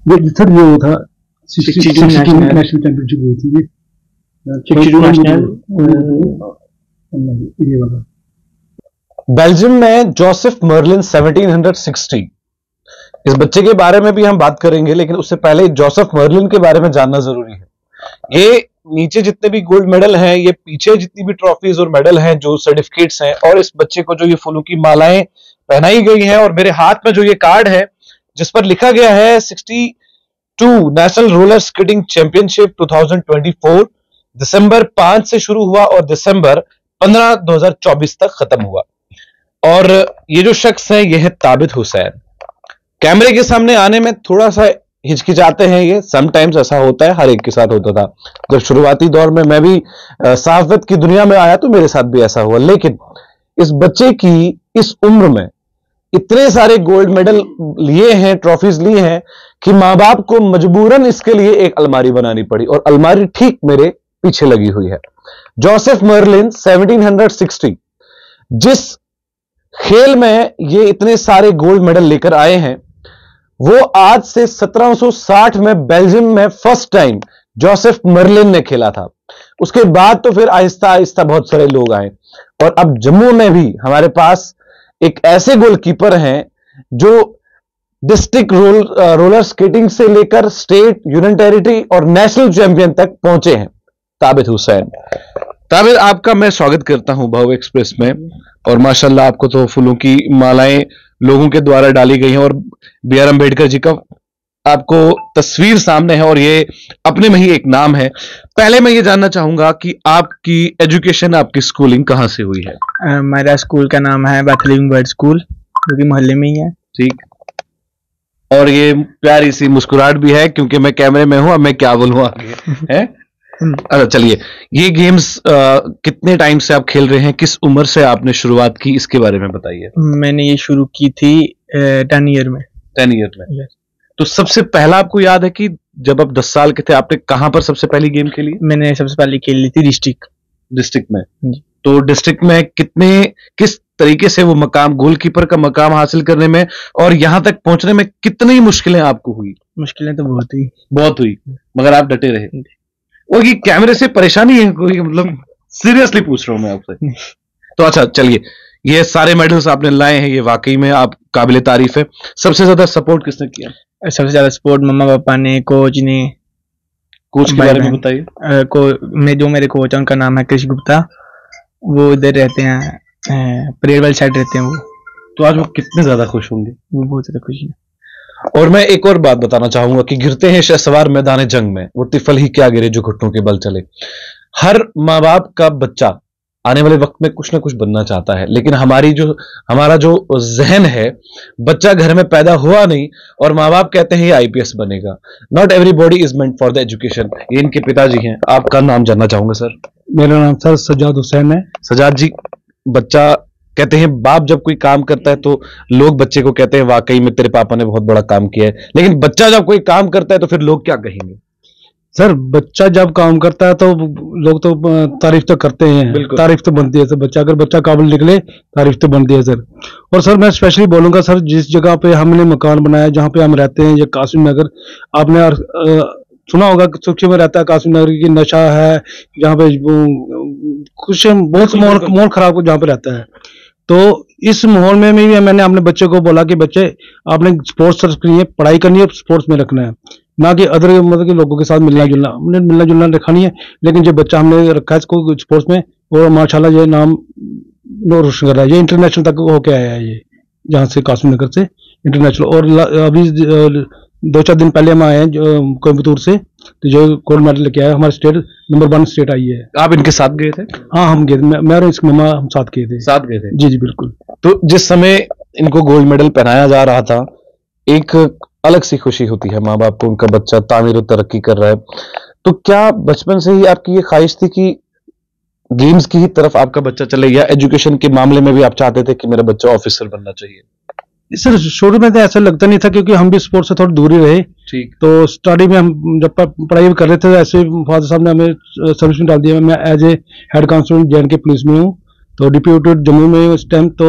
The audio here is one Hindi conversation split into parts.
ये सर ये था 62 नेशनल चैंपियनशिप हुई थी, ये 62 नेशनल। ये वाला बेल्जियम में जोसेफ मर्लिन 1760, इस बच्चे के बारे में भी हम बात करेंगे, लेकिन उससे पहले जोसेफ मर्लिन के बारे में जानना जरूरी है। ये नीचे जितने भी गोल्ड मेडल हैं, ये पीछे जितनी भी ट्रॉफीज और मेडल हैं, जो सर्टिफिकेट्स हैं, और इस बच्चे को जो ये फूलों की मालाएं पहनाई गई हैं, और मेरे हाथ में जो ये कार्ड है जिस पर लिखा गया है 62 नेशनल रोलर स्केटिंग चैंपियनशिप 2024, दिसंबर 5 से शुरू हुआ और दिसंबर 15 2024 तक खत्म हुआ। और ये जो शख्स है ये है ताबित हुसैन। कैमरे के सामने आने में थोड़ा सा हिचकिचाते हैं, ये समटाइम्स ऐसा होता है, हर एक के साथ होता था। जब शुरुआती दौर में मैं भी सहाफत की दुनिया में आया तो मेरे साथ भी ऐसा हुआ, लेकिन इस बच्चे की इस उम्र में इतने सारे गोल्ड मेडल लिए हैं, ट्रॉफीज ली हैं, कि मां बाप को मजबूरन इसके लिए एक अलमारी बनानी पड़ी, और अलमारी ठीक मेरे पीछे लगी हुई है। जोसेफ मर्लिन 1760, जिस खेल में ये इतने सारे गोल्ड मेडल लेकर आए हैं, वो आज से 1760 में बेल्जियम में फर्स्ट टाइम जोसेफ मर्लिन ने खेला था। उसके बाद तो फिर आहिस्ता आहिस्ता बहुत सारे लोग आए, और अब जम्मू में भी हमारे पास एक ऐसे गोलकीपर हैं जो डिस्ट्रिक्ट रोलर स्केटिंग से लेकर स्टेट, यूनियन टेरिटरी और नेशनल चैंपियन तक पहुंचे हैं, ताबित हुसैन। ताबित, आपका मैं स्वागत करता हूं भाव एक्सप्रेस में, और माशाल्लाह आपको तो फूलों की मालाएं लोगों के द्वारा डाली गई हैं, और बी आर अम्बेडकर जी का आपको तस्वीर सामने है, और ये अपने में ही एक नाम है। पहले मैं ये जानना चाहूंगा कि आपकी एजुकेशन, आपकी स्कूलिंग कहां से हुई है? मेरा स्कूल का नाम है बैथलिंग बर्ड स्कूल, जो कि मोहल्ले में ही है। ठीक, और ये प्यारी सी मुस्कुराहट भी है, क्योंकि मैं कैमरे में हूं, अब मैं क्या बोलूं आगे है। अच्छा चलिए, ये गेम्स कितने टाइम से आप खेल रहे हैं, किस उम्र से आपने शुरुआत की, इसके बारे में बताइए। मैंने ये शुरू की थी 10 ईयर में। 10 ईयर में? yes. तो सबसे पहला आपको याद है कि जब आप 10 साल के थे, आपने कहां पर सबसे पहली गेम खेली? मैंने सबसे पहले खेली थी डिस्ट्रिक्ट में। जी। तो डिस्ट्रिक्ट में किस तरीके से वो मकाम, गोलकीपर का मकाम हासिल करने में और यहां तक पहुंचने में कितनी मुश्किलें आपको हुई? मुश्किलें तो बहुत हुई, मगर आप डटे रहे। और ये कैमरे से परेशानी है कोई, मतलब सीरियसली पूछ रहा हूं मैं आपसे। तो अच्छा चलिए, ये सारे मेडल्स आपने लाए हैं, ये वाकई में आप काबिले तारीफ है। सबसे ज्यादा सपोर्ट किसने किया? सबसे ज्यादा सपोर्ट मम्मा पापा ने, कोच ने। कोच के बारे में बताइए। जो मेरे कोच है उनका नाम है कृष गुप्ता, वो इधर रहते हैं, परेड वाली साइड रहते हैं वो। तो आज वो कितने ज्यादा खुश होंगे? वो बहुत ज्यादा खुश है। और मैं एक और बात बताना चाहूंगा कि गिरते हैं शहसवार मैदान जंग में, वो तिफल ही क्या गिरे जो घुटनों के बल चले। हर माँ बाप का बच्चा आने वाले वक्त में कुछ ना कुछ बनना चाहता है, लेकिन हमारा जो जहन है, बच्चा घर में पैदा हुआ नहीं और माँ बाप कहते हैं ये आईपीएस बनेगा। Not everybody is meant for the education. ये इनके पिताजी हैं, आपका नाम जानना चाहूंगा सर। मेरा नाम सर सजाद हुसैन है। सजाद जी, बच्चा कहते हैं बाप जब कोई काम करता है तो लोग बच्चे को कहते हैं वाकई में तेरे पापा ने बहुत बड़ा काम किया है, लेकिन बच्चा जब कोई काम करता है तो फिर लोग क्या कहेंगे? सर बच्चा जब काम करता है तो लोग तो तारीफ तो करते हैं, तारीफ तो बनती है सर। अगर बच्चा काबिल निकले, तारीफ तो बनती है सर। और सर मैं स्पेशली बोलूंगा सर, जिस जगह पे हमने मकान बनाया, जहाँ पे हम रहते हैं, ये कासिम नगर, आपने सुना होगा कि सुर्खी में रहता है कासिम नगर की, नशा है जहाँ पे, कुछ बहुत माहौल खराब जहाँ पे रहता है। तो इस माहौल में भी मैंने अपने बच्चे को बोला कि बच्चे आपने स्पोर्ट्स करनी है, पढ़ाई करनी है, स्पोर्ट्स में रखना है, ना कि अदर मतलब कि लोगों के साथ मिलना जुलना रखा नहीं है। लेकिन जो बच्चा हमने रखा है इसको स्पोर्ट्स में, और माशाल्लाह ये नाम रोशन कर रहा है। ये इंटरनेशनल तक होके आया है, ये जहाँ से कासिम नगर से इंटरनेशनल। और अभी 2-4 दिन पहले हम आए हैं कोयम्बतूर से, तो जो गोल्ड मेडल लेके आया, हमारे स्टेट नंबर 1 स्टेट आई है। आप इनके साथ गए थे? हाँ हम गए थे, मैं और इसकी मम्मा हम साथ गए थे। जी जी बिल्कुल। तो जिस समय इनको गोल्ड मेडल पहनाया जा रहा था, एक अलग सी खुशी होती है माँ बाप को, उनका बच्चा तामीर और तरक्की कर रहा है। तो क्या बचपन से ही आपकी ये ख्वाहिश थी कि गेम्स की ही तरफ आपका बच्चा चले, या एजुकेशन के मामले में भी आप चाहते थे कि मेरा बच्चा ऑफिसर बनना चाहिए? सर शुरू में तो ऐसा लगता नहीं था, क्योंकि हम भी स्पोर्ट्स से थोड़ी दूर ही रहे। ठीक। तो स्टार्टिंग में हम जब पढ़ाई कर रहे थे, ऐसे फादर साहब ने हमें सर्विस में डाल दिया। मैं as a head constable JNK police में हूँ, तो डिप्यूटेड जम्मू में हूँ इस टाइम। तो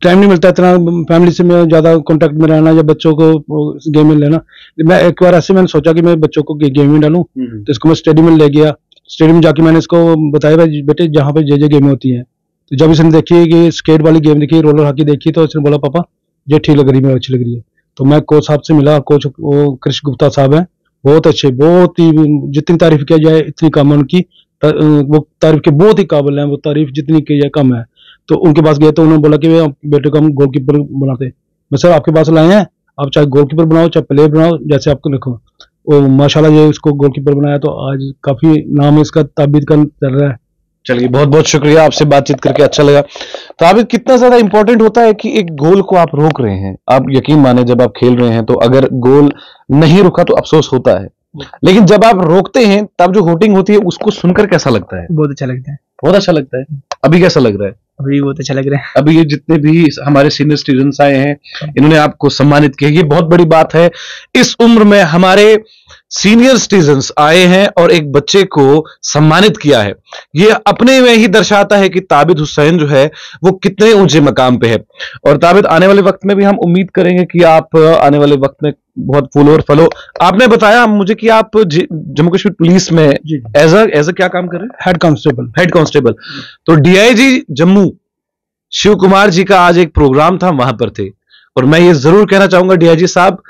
टाइम नहीं मिलता इतना फैमिली से मैं ज्यादा कांटेक्ट में रहना या बच्चों को गेम में लेना। मैं एक बार ऐसे मैंने सोचा कि मैं बच्चों को गेम में डालूं, तो इसको मैं स्टेडियम में ले गया। स्टेडियम में जाके मैंने इसको बताया भाई बेटे जहाँ पे जे गेमें होती हैं। तो जब इसने देखी कि स्केट वाली गेम देखी, रोलर हॉकी देखी, तो इसने बोला पापा ये ठीक लग रही है, अच्छी लग रही है। तो मैं कोच साहब से मिला, कोच वो कृष्ण गुप्ता साहब हैं, बहुत अच्छे, बहुत ही जितनी तारीफ किया जाए इतनी कम है उनकी। वो तारीफ के बहुत ही काबिल हैं, वो तारीफ जितनी की जाए कम है। तो उनके पास गए तो उन्होंने बोला कि बेटे को हम गोलकीपर बनाते। मैं सर आपके पास लाए हैं, आप चाहे गोलकीपर बनाओ चाहे प्लेयर बनाओ, जैसे आपको लिखो। वो माशाल्लाह ये इसको गोलकीपर बनाया, तो आज काफी नाम इसका ताबिद कर चल रहा है। चलिए बहुत बहुत शुक्रिया, आपसे बातचीत करके अच्छा लगा। तो आप कितना ज्यादा इंपॉर्टेंट होता है कि एक गोल को आप रोक रहे हैं। आप यकीन माने जब आप खेल रहे हैं तो अगर गोल नहीं रुका तो अफसोस होता है, लेकिन जब आप रोकते हैं तब जो होटिंग होती है उसको सुनकर कैसा लगता है? बहुत अच्छा लगता है। बहुत अच्छा लगता है। अभी कैसा लग रहा है? अभी बहुत अच्छा लग रहा है। अभी ये जितने भी हमारे सीनियर स्टूडेंट्स आए हैं इन्होंने आपको सम्मानित किया, ये बहुत बड़ी बात है। इस उम्र में हमारे सीनियर सिटीजन्स आए हैं और एक बच्चे को सम्मानित किया है, ये अपने में ही दर्शाता है कि ताबिद हुसैन जो है वो कितने ऊंचे मकाम पे है। और ताबिद आने वाले वक्त में भी हम उम्मीद करेंगे कि आप आने वाले वक्त में बहुत फूलो और फलो। आपने बताया मुझे कि आप जम्मू कश्मीर पुलिस में एज अ क्या काम कर रहे हैं? Head constable. Head constable. तो डीआईजी जम्मू शिव कुमार जी का आज एक प्रोग्राम था, वहां पर थे। और मैं ये जरूर कहना चाहूंगा डीआईजी साहब,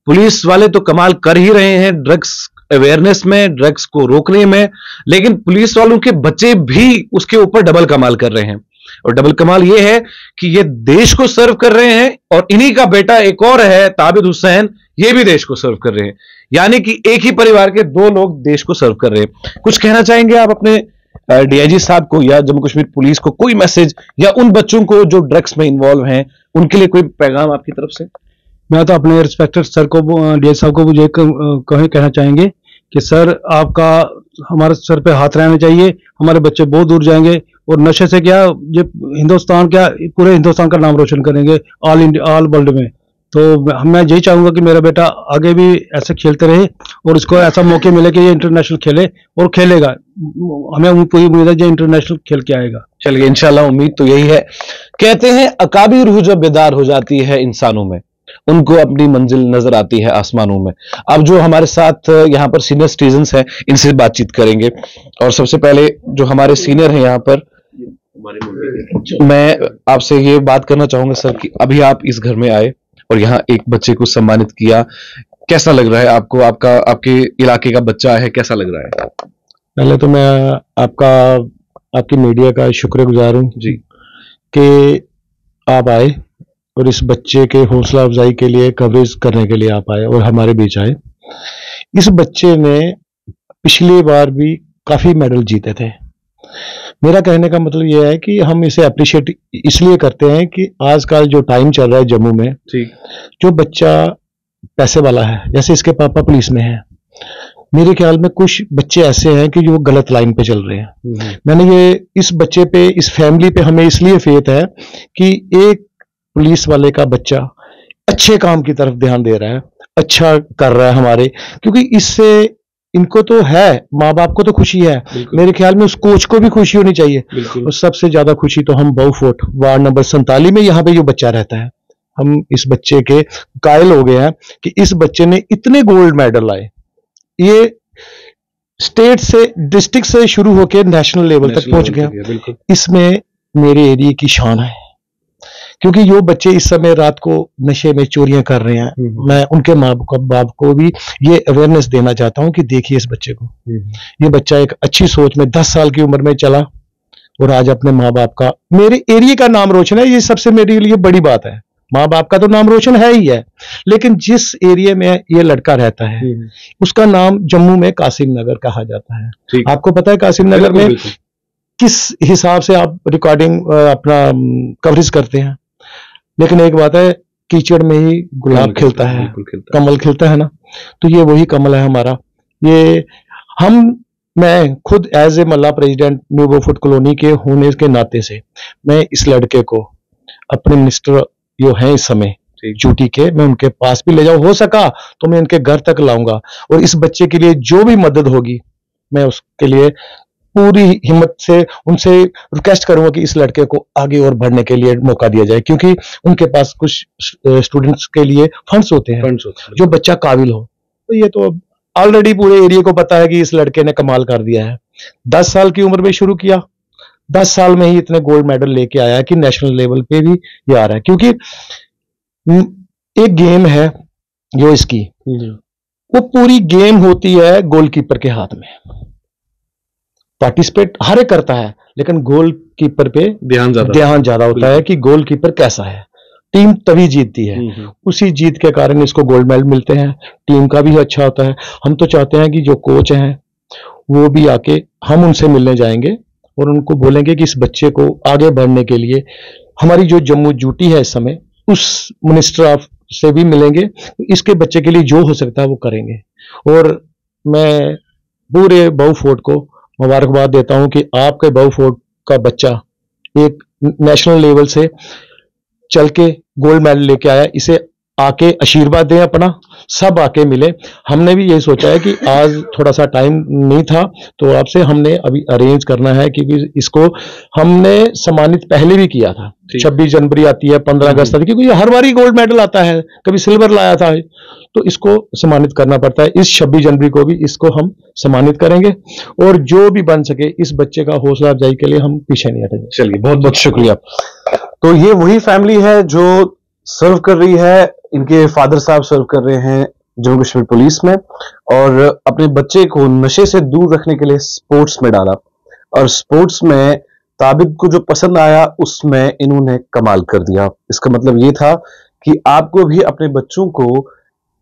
पुलिस वाले तो कमाल कर ही रहे हैं ड्रग्स अवेयरनेस में, ड्रग्स को रोकने में, लेकिन पुलिस वालों के बच्चे भी उसके ऊपर डबल कमाल कर रहे हैं। और डबल कमाल ये है कि ये देश को सर्व कर रहे हैं, और इन्हीं का बेटा एक और है ताबिद हुसैन, ये भी देश को सर्व कर रहे हैं। यानी कि एक ही परिवार के दो लोग देश को सर्व कर रहे हैं। कुछ कहना चाहेंगे आप अपने डीआईजी साहब को या जम्मू कश्मीर पुलिस को, कोई मैसेज, या उन बच्चों को जो ड्रग्स में इन्वॉल्व हैं उनके लिए कोई पैगाम आपकी तरफ से? मैं तो अपने रिस्पेक्टेड सर को, डीआईजी साहब को ये कहना चाहेंगे कि सर आपका हमारे सर पे हाथ रहना चाहिए, हमारे बच्चे बहुत दूर जाएंगे। और नशे से क्या ये हिंदुस्तान, क्या पूरे हिंदुस्तान का नाम रोशन करेंगे ऑल इंडिया, ऑल वर्ल्ड में। तो मैं यही चाहूंगा कि मेरा बेटा आगे भी ऐसे खेलते रहे और इसको ऐसा मौके मिले कि ये इंटरनेशनल खेले, और खेलेगा। हमें पूरी उम्मीद है ये इंटरनेशनल खेल के आएगा। चलिए इंशाल्लाह, उम्मीद तो यही है। कहते हैं अकाबी रूह जब बेदार हो जाती है इंसानों में, उनको अपनी मंजिल नजर आती है आसमानों में। अब जो हमारे साथ यहाँ पर सीनियर सिटीजन्स हैं इनसे बातचीत करेंगे। और सबसे पहले जो हमारे सीनियर हैं यहाँ पर, मैं आपसे ये बात करना चाहूंगा सर कि अभी आप इस घर में आए और यहाँ एक बच्चे को सम्मानित किया, कैसा लग रहा है आपको? आपके इलाके का बच्चा है, कैसा लग रहा है? पहले तो मैं आपकी मीडिया का शुक्रगुजार हूँ जी कि आप आए और इस बच्चे के हौसला अफजाई के लिए, कवरेज करने के लिए आप आए और हमारे बीच आए। इस बच्चे ने पिछली बार भी काफी मेडल जीते थे। मेरा कहने का मतलब यह है कि हम इसे अप्रिशिएट इसलिए करते हैं कि आजकल जो टाइम चल रहा है जम्मू में, जो बच्चा पैसे वाला है, जैसे इसके पापा पुलिस में है, मेरे ख्याल में कुछ बच्चे ऐसे हैं कि जो गलत लाइन पे चल रहे हैं। मैंने ये इस बच्चे पे, इस फैमिली पे हमें इसलिए फेथ है कि एक पुलिस वाले का बच्चा अच्छे काम की तरफ ध्यान दे रहा है, अच्छा कर रहा है हमारे, क्योंकि इससे इनको तो है, माँ बाप को तो खुशी है, मेरे ख्याल में उस कोच को भी खुशी होनी चाहिए। और सबसे ज्यादा खुशी तो हम बाउफोर्ट वार्ड नंबर 47 में यहाँ पे जो बच्चा रहता है, हम इस बच्चे के कायल हो गए हैं कि इस बच्चे ने इतने गोल्ड मेडल लाए। ये स्टेट से, डिस्ट्रिक्ट से शुरू होकर नेशनल लेवल तक पहुंच गया। इसमें मेरे एरिया की शान है, क्योंकि यो बच्चे इस समय रात को नशे में चोरियां कर रहे हैं। मैं उनके माँ बाप को भी ये अवेयरनेस देना चाहता हूं कि देखिए इस बच्चे को, ये बच्चा एक अच्छी सोच में 10 साल की उम्र में चला और आज अपने माँ बाप का, मेरे एरिया का नाम रोशन है। ये सबसे मेरे लिए बड़ी बात है। माँ बाप का तो नाम रोशन है ही है, लेकिन जिस एरिया में ये लड़का रहता है उसका नाम जम्मू में कासिम नगर कहा जाता है। आपको पता है कासिम नगर में किस हिसाब से आप रिकॉर्डिंग अपना कवरेज करते हैं, लेकिन एक बात है, कीचड़ में ही गुलाब खिलता है, कमल खिलता है ना। तो ये वही कमल है हमारा। ये मैं खुद एज ए मल्ला प्रेसिडेंट न्यू बोफोर्ट कॉलोनी के होने के नाते से मैं इस लड़के को अपने मिनिस्टर जो है इस समय ड्यूटी के, मैं उनके पास भी ले जाऊं, हो सका तो मैं उनके घर तक लाऊंगा। और इस बच्चे के लिए जो भी मदद होगी मैं उसके लिए पूरी हिम्मत से उनसे रिक्वेस्ट करूंगा कि इस लड़के को आगे और बढ़ने के लिए मौका दिया जाए, क्योंकि उनके पास कुछ स्टूडेंट्स के लिए फंड्स होते हैं जो बच्चा काबिल हो। तो ये तो ऑलरेडी पूरे एरिया को पता है कि इस लड़के ने कमाल कर दिया है। 10 साल की उम्र में शुरू किया, 10 साल में ही इतने गोल्ड मेडल लेके आया है कि नेशनल लेवल पे भी ये आ रहा है। क्योंकि एक गेम है जो इसकी, वो पूरी गेम होती है गोलकीपर के हाथ में। पार्टिसिपेट हर एक करता है, लेकिन गोलकीपर पे ध्यान ज्यादा होता है कि गोलकीपर कैसा है। टीम तभी जीतती है, उसी जीत के कारण इसको गोल्ड मेडल मिलते हैं। टीम का भी अच्छा होता है। हम तो चाहते हैं कि जो कोच हैं वो भी आके, हम उनसे मिलने जाएंगे और उनको बोलेंगे कि इस बच्चे को आगे बढ़ने के लिए हमारी जो जम्मू ड्यूटी है इस समय, उस मिनिस्टर ऑफ से भी मिलेंगे। इसके बच्चे के लिए जो हो सकता है वो करेंगे। और मैं पूरे बहू फोर्ट को मुबारकबाद देता हूं कि आपके बहू फोर्ट का बच्चा एक नेशनल लेवल से चल के गोल्ड मेडल लेके आया। इसे आके आशीर्वाद दें अपना, सब आके मिले। हमने भी यही सोचा है कि आज थोड़ा सा टाइम नहीं था, तो आपसे हमने अभी अरेंज करना है, क्योंकि इसको हमने सम्मानित पहले भी किया था। 26 जनवरी आती है, 15 अगस्त आती है, क्योंकि हर बार ही गोल्ड मेडल आता है, कभी सिल्वर लाया था, तो इसको सम्मानित करना पड़ता है। इस 26 जनवरी को भी इसको हम सम्मानित करेंगे और जो भी बन सके इस बच्चे का हौसला अफजाई के लिए हम पीछे नहीं हटेंगे। चलिए, बहुत बहुत शुक्रिया। तो ये वही फैमिली है जो सर्व कर रही है, इनके फादर साहब सर्व कर रहे हैं जम्मू कश्मीर पुलिस में, और अपने बच्चे को नशे से दूर रखने के लिए स्पोर्ट्स में डाला। और स्पोर्ट्स में ताबिद को जो पसंद आया उसमें इन्होंने कमाल कर दिया। इसका मतलब ये था कि आपको भी अपने बच्चों को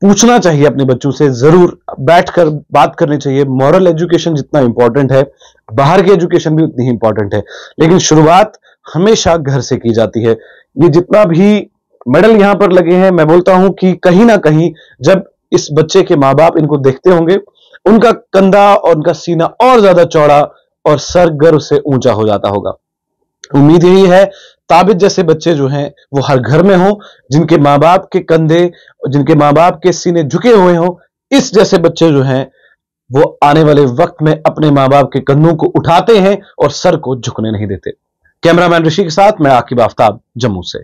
पूछना चाहिए, अपने बच्चों से जरूर बैठकर बात करनी चाहिए। मॉरल एजुकेशन जितना इंपॉर्टेंट है, बाहर की एजुकेशन भी उतनी ही इंपॉर्टेंट है, लेकिन शुरुआत हमेशा घर से की जाती है। ये जितना भी मेडल यहां पर लगे हैं, मैं बोलता हूं कि कहीं ना कहीं जब इस बच्चे के माँ बाप इनको देखते होंगे, उनका कंधा और उनका सीना और ज्यादा चौड़ा और सर गर्व से ऊंचा हो जाता होगा। उम्मीद यही है ताबिद जैसे बच्चे जो हैं वो हर घर में हो, जिनके माँ बाप के कंधे, जिनके माँ बाप के सीने झुके हुए हो। इस जैसे बच्चे जो हैं वो आने वाले वक्त में अपने माँ बाप के कंधों को उठाते हैं और सर को झुकने नहीं देते। कैमरामैन ऋषि के साथ मैं आकिब आफ्ताब, जम्मू से।